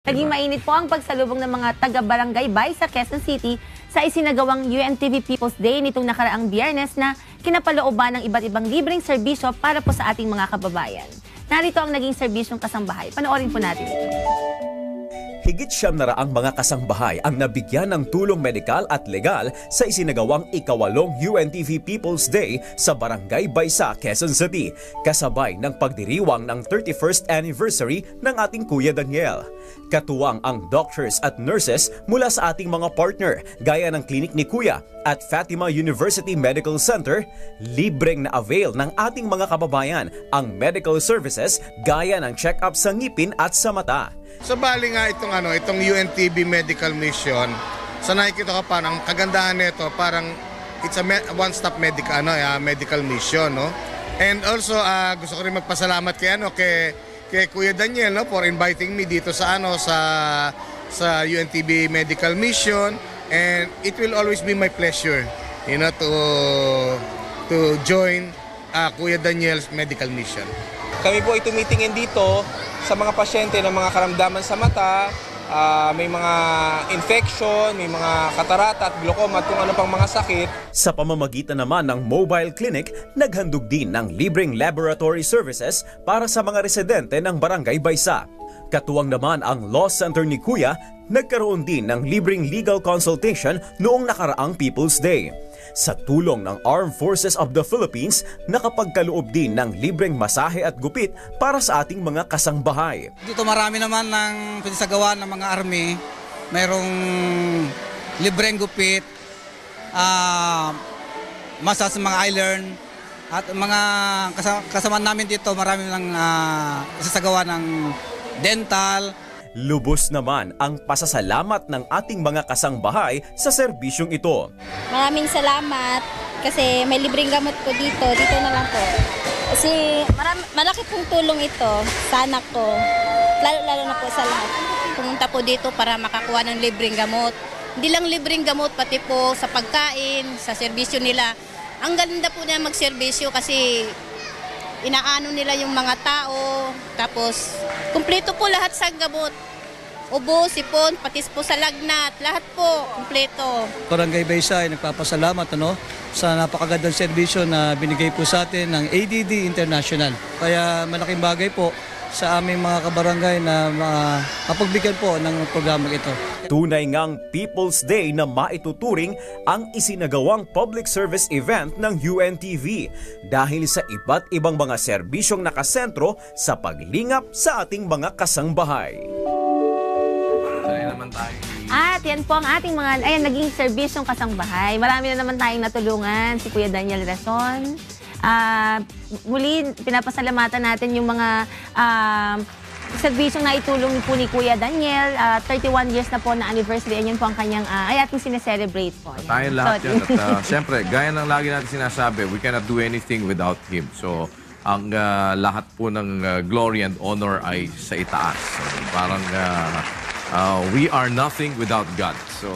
Naging mainit po ang pagsalubong ng mga taga-Barangay Bay sa Quezon City sa isinagawang UNTV People's Day nitong nakaraang Biyernes na kinapalooban ng iba't ibang libreng serbisyo para po sa ating mga kababayan. Narito ang naging serbisyong kasambahay. Panoorin po natin ito. Higit 700 mga kasangbahay ang nabigyan ng tulong medikal at legal sa isinagawang ika-8 UNTV People's Day sa Barangay Baysa, Quezon City, kasabay ng pagdiriwang ng 31st anniversary ng ating Kuya Daniel. Katuwang ang doctors at nurses mula sa ating mga partner gaya ng klinik ni Kuya at Fatima University Medical Center, libreng na-avail ng ating mga kababayan ang medical services gaya ng check-up sa ngipin at sa mata. So bali nga itong UNTV Medical Mission, sa nakikita ko pa ang kagandahan nito, parang it's a one-stop medical mission, no? And also gusto ko rin magpasalamat kay Kuya Daniel, no, for inviting me dito sa UNTV Medical Mission, and it will always be my pleasure, to join Kuya Daniel's medical mission. Kami po ay tumitingin dito sa mga pasyente ng mga karamdaman sa mata, may mga infection, may mga katarata at glaucoma at kung ano pang mga sakit. Sa pamamagitan naman ng mobile clinic, naghandog din ng libreng laboratory services para sa mga residente ng Barangay Baysa. Katuwang naman ang Law Center ni Kuya, nagkaroon din ng libreng legal consultation noong nakaraang People's Day. Sa tulong ng Armed Forces of the Philippines, nakapagkaloob din ng libreng masahe at gupit para sa ating mga kasangbahay. Dito marami naman ng pinisagawa ng mga army, mayroong libreng gupit, massage sa mga island, at mga kasama namin dito marami ng isasagawa ng dental. Lubos naman ang pasasalamat ng ating mga kasangbahay sa serbisyong ito. Maraming salamat kasi may libreng gamot po dito. Dito na lang po. Kasi malaki pong tulong ito sa anak ko. Lalo na po sa lahat. Pumunta po dito para makakuha ng libreng gamot. Hindi lang libreng gamot, pati po sa pagkain, sa serbisyo nila. Ang ganda po na magserbisyo kasi inaano nila yung mga tao, tapos kumpleto po lahat sa gamot. Ubo, sipon, patis po sa lagnat, lahat po kumpleto. Barangay Baysa ay nagpapasalamat sa napakagandang serbisyo na binigay po sa atin ng ADD International. Kaya malaking bagay po sa aming mga kabarangay na mapagbigyan po ng programang ito. Tunay ngang People's Day na maituturing ang isinagawang public service event ng UNTV dahil sa iba't ibang mga serbisyong nakasentro sa paglingap sa ating mga kasangbahay. At yan po ang ating mga naging serbisyong kasangbahay. Marami na naman tayong natulungan, si Kuya Daniel Rason. Muli, pinapasalamatan natin yung mga serbisyong naitulong po ni Kuya Daniel. 31 years na po na anniversary. Yan po ang kanyang, ating sineselebrate po. Tayo lahat yan. At siyempre, gaya ng lagi natin sinasabi, we cannot do anything without him. So, ang lahat po ng glory and honor ay sa itaas. So, parang we are nothing without God. So,